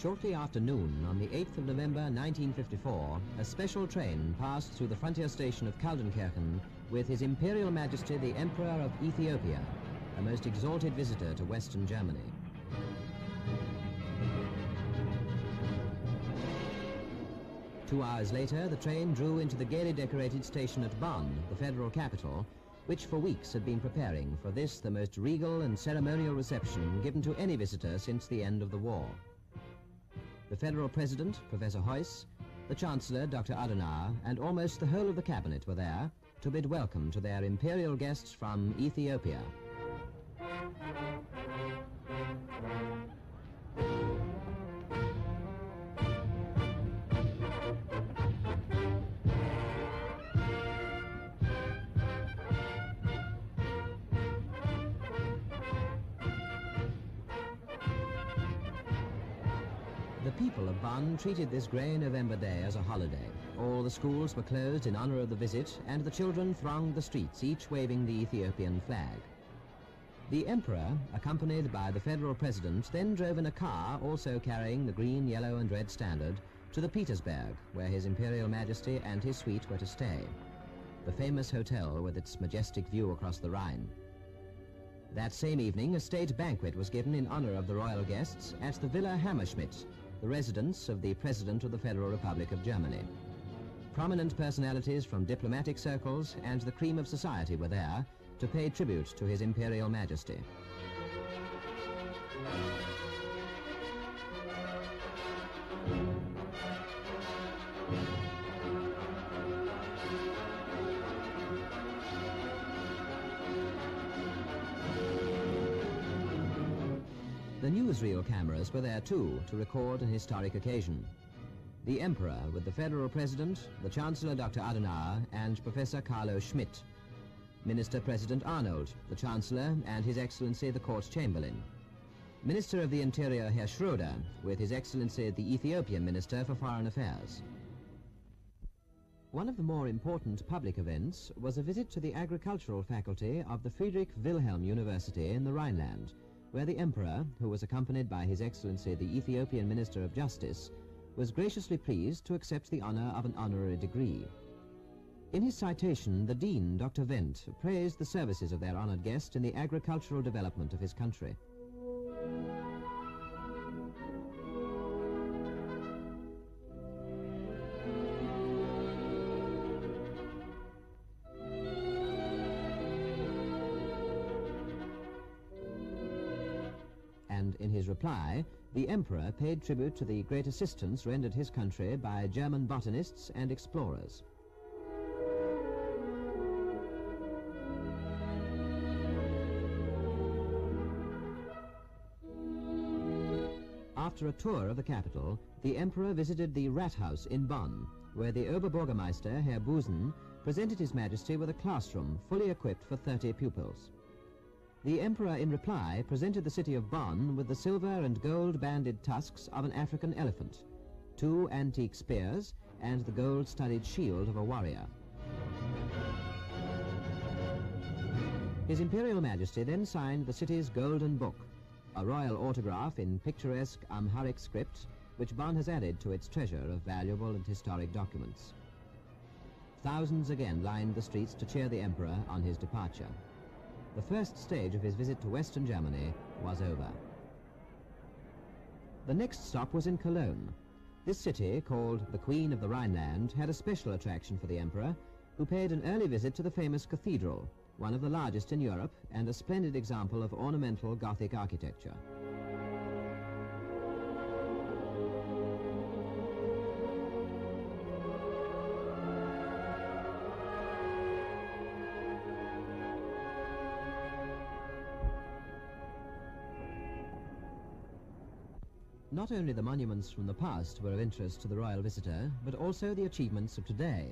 Shortly after noon on the 8th of November 1954, a special train passed through the frontier station of Kaldenkirchen with His Imperial Majesty the Emperor of Ethiopia, a most exalted visitor to Western Germany. 2 hours later, the train drew into the gaily decorated station at Bonn, the federal capital, which for weeks had been preparing for this, the most regal and ceremonial reception given to any visitor since the end of the war. The federal president, Professor Heuss, the chancellor, Dr. Adenauer, and almost the whole of the cabinet were there to bid welcome to their imperial guests from Ethiopia. The people of Bonn treated this grey November day as a holiday. All the schools were closed in honor of the visit, and the children thronged the streets, each waving the Ethiopian flag. The emperor, accompanied by the federal president, then drove in a car, also carrying the green, yellow and red standard, to the Petersberg, where His Imperial Majesty and his suite were to stay, the famous hotel with its majestic view across the Rhine. That same evening, a state banquet was given in honor of the royal guests at the Villa Hammerschmidt, the residence of the President of the Federal Republic of Germany. Prominent personalities from diplomatic circles and the cream of society were there to pay tribute to His Imperial Majesty. The newsreel cameras were there too to record an historic occasion. The Emperor with the Federal President, the Chancellor Dr. Adenauer and Professor Carlo Schmidt. Minister President Arnold, the Chancellor and His Excellency the Court Chamberlain. Minister of the Interior Herr Schroeder with His Excellency the Ethiopian Minister for Foreign Affairs. One of the more important public events was a visit to the agricultural faculty of the Friedrich Wilhelm University in the Rhineland, where the Emperor, who was accompanied by His Excellency the Ethiopian Minister of Justice, was graciously pleased to accept the honor of an honorary degree. In his citation, the Dean, Dr. Wendt, praised the services of their honored guest in the agricultural development of his country. And in his reply, the Emperor paid tribute to the great assistance rendered his country by German botanists and explorers. After a tour of the capital, the Emperor visited the Rathaus in Bonn, where the Oberbürgermeister, Herr Busen, presented His Majesty with a classroom fully equipped for 30 pupils. The Emperor, in reply, presented the city of Bonn with the silver and gold-banded tusks of an African elephant, 2 antique spears, and the gold-studded shield of a warrior. His Imperial Majesty then signed the city's Golden Book, a royal autograph in picturesque Amharic script, which Bonn has added to its treasure of valuable and historic documents. Thousands again lined the streets to cheer the Emperor on his departure. The first stage of his visit to Western Germany was over. The next stop was in Cologne. This city, called the Queen of the Rhineland, had a special attraction for the Emperor, who paid an early visit to the famous cathedral, one of the largest in Europe and a splendid example of ornamental Gothic architecture. Not only the monuments from the past were of interest to the royal visitor, but also the achievements of today.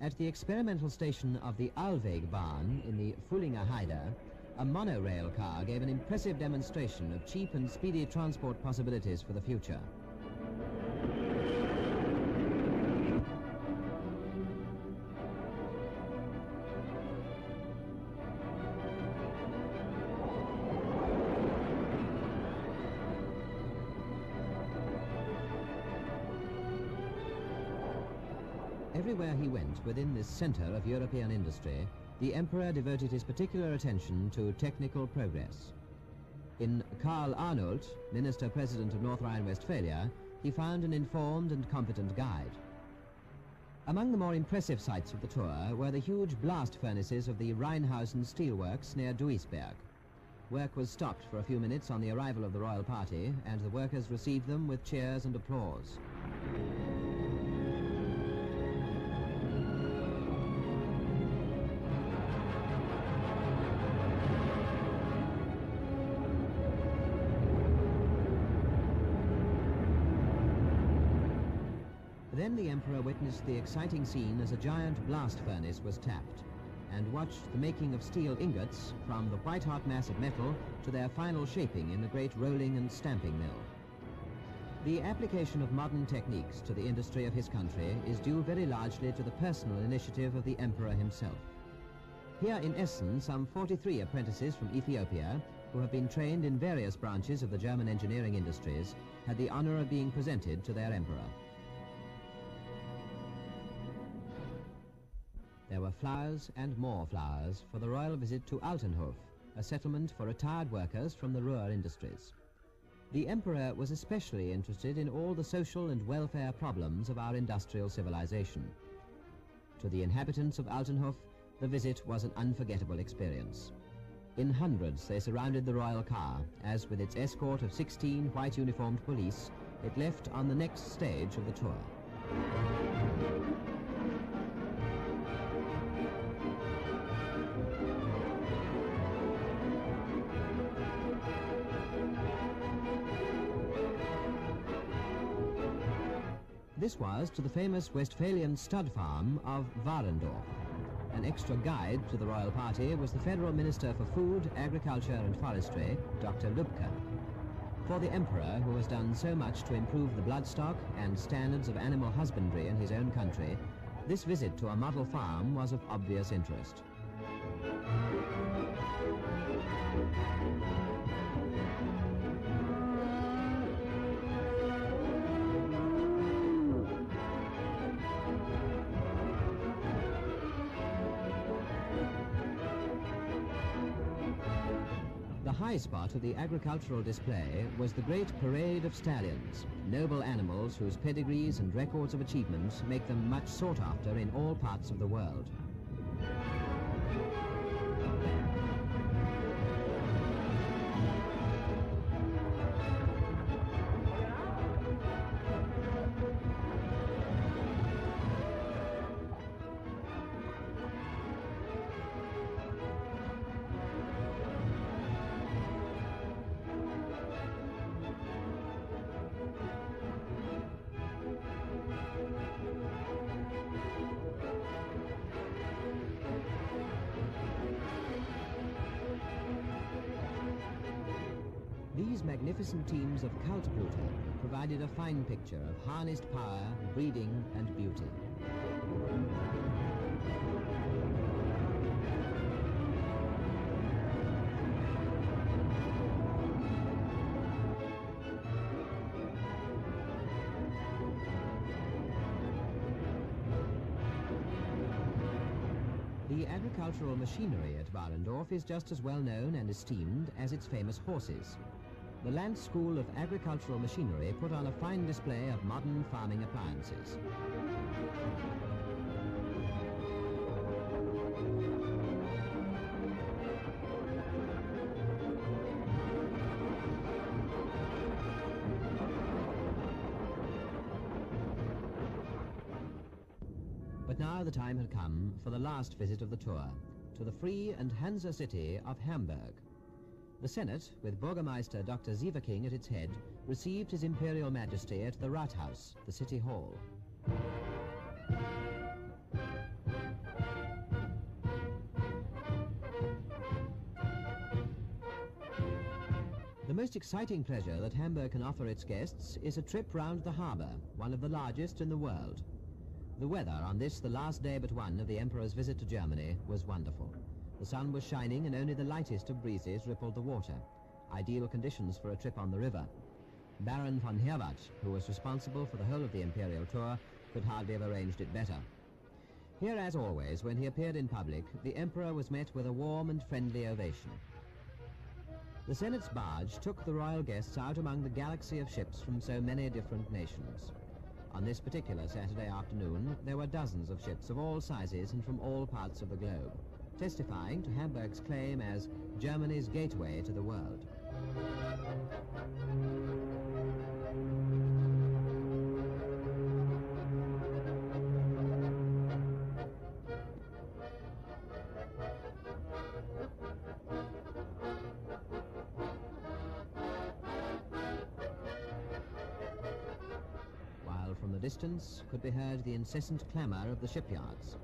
At the experimental station of the Alwegbahn in the Fullinger Heide, a monorail car gave an impressive demonstration of cheap and speedy transport possibilities for the future. Everywhere he went within this center of European industry, the emperor devoted his particular attention to technical progress. In Karl Arnold, Minister-President of North Rhine-Westphalia, he found an informed and competent guide. Among the more impressive sights of the tour were the huge blast furnaces of the Rheinhausen steelworks near Duisberg. Work was stopped for a few minutes on the arrival of the royal party, and the workers received them with cheers and applause. Then the emperor witnessed the exciting scene as a giant blast furnace was tapped, and watched the making of steel ingots from the white-hot mass of metal to their final shaping in the great rolling and stamping mill. The application of modern techniques to the industry of his country is due very largely to the personal initiative of the emperor himself. Here in Essen, some 43 apprentices from Ethiopia, who have been trained in various branches of the German engineering industries, had the honor of being presented to their emperor. There were flowers and more flowers for the royal visit to Altenhof, a settlement for retired workers from the Ruhr industries. The emperor was especially interested in all the social and welfare problems of our industrial civilization. To the inhabitants of Altenhof, the visit was an unforgettable experience. In hundreds they surrounded the royal car, as with its escort of 16 white-uniformed police, it left on the next stage of the tour. This was to the famous Westphalian stud farm of Warendorf. An extra guide to the royal party was the Federal Minister for Food, Agriculture and Forestry, Dr. Lübke. For the emperor, who has done so much to improve the bloodstock and standards of animal husbandry in his own country, this visit to a model farm was of obvious interest. The high spot of the agricultural display was the great parade of stallions, noble animals whose pedigrees and records of achievement make them much sought after in all parts of the world. These magnificent teams of Kaltblüter provided a fine picture of harnessed power, breeding and beauty. The agricultural machinery at Warendorf is just as well known and esteemed as its famous horses. The Land School of Agricultural Machinery put on a fine display of modern farming appliances. But now the time had come for the last visit of the tour, to the free and Hansa city of Hamburg. The Senate, with Burgermeister Dr. Sieverking at its head, received His Imperial Majesty at the Rathaus, the city hall. The most exciting pleasure that Hamburg can offer its guests is a trip round the harbour, one of the largest in the world. The weather on this, the last day but one of the Emperor's visit to Germany, was wonderful. The sun was shining and only the lightest of breezes rippled the water. Ideal conditions for a trip on the river. Baron von Herwarth, who was responsible for the whole of the imperial tour, could hardly have arranged it better. Here, as always, when he appeared in public, the Emperor was met with a warm and friendly ovation. The Senate's barge took the royal guests out among the galaxy of ships from so many different nations. On this particular Saturday afternoon, there were dozens of ships of all sizes and from all parts of the globe, testifying to Hamburg's claim as Germany's gateway to the world. While from the distance could be heard the incessant clamour of the shipyards.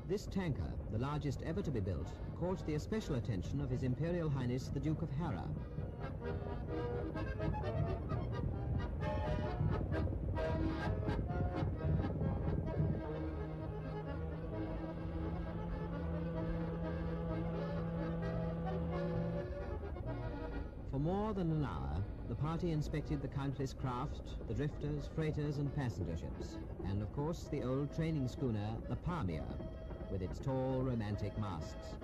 This tanker, the largest ever to be built, caught the especial attention of His Imperial Highness the Duke of Hara. For more than an hour, the party inspected the countless craft, the drifters, freighters and passenger ships, and of course the old training schooner, the Pamir, with its tall, romantic masts.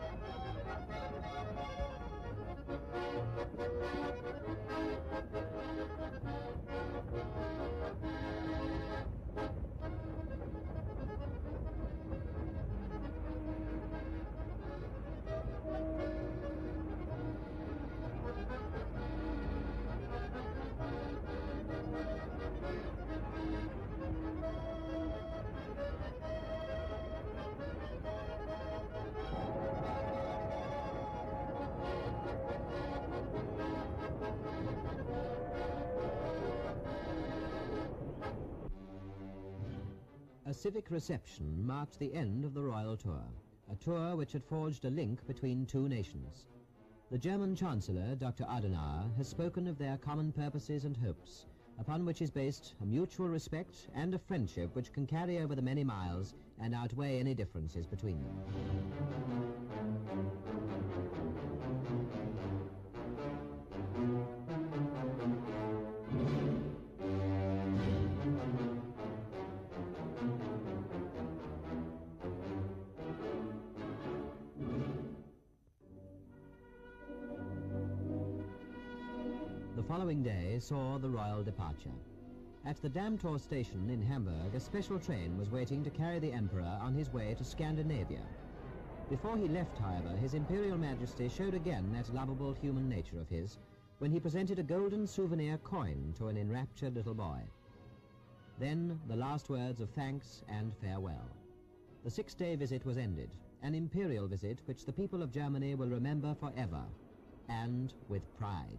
A civic reception marked the end of the royal tour, a tour which had forged a link between two nations. The German Chancellor, Dr. Adenauer, has spoken of their common purposes and hopes, upon which is based a mutual respect and a friendship which can carry over the many miles and outweigh any differences between them. The following day saw the royal departure. At the Dammtor station in Hamburg, a special train was waiting to carry the Emperor on his way to Scandinavia. Before he left, however, His Imperial Majesty showed again that lovable human nature of his when he presented a golden souvenir coin to an enraptured little boy. Then the last words of thanks and farewell. The 6-day visit was ended, an imperial visit which the people of Germany will remember forever, and with pride.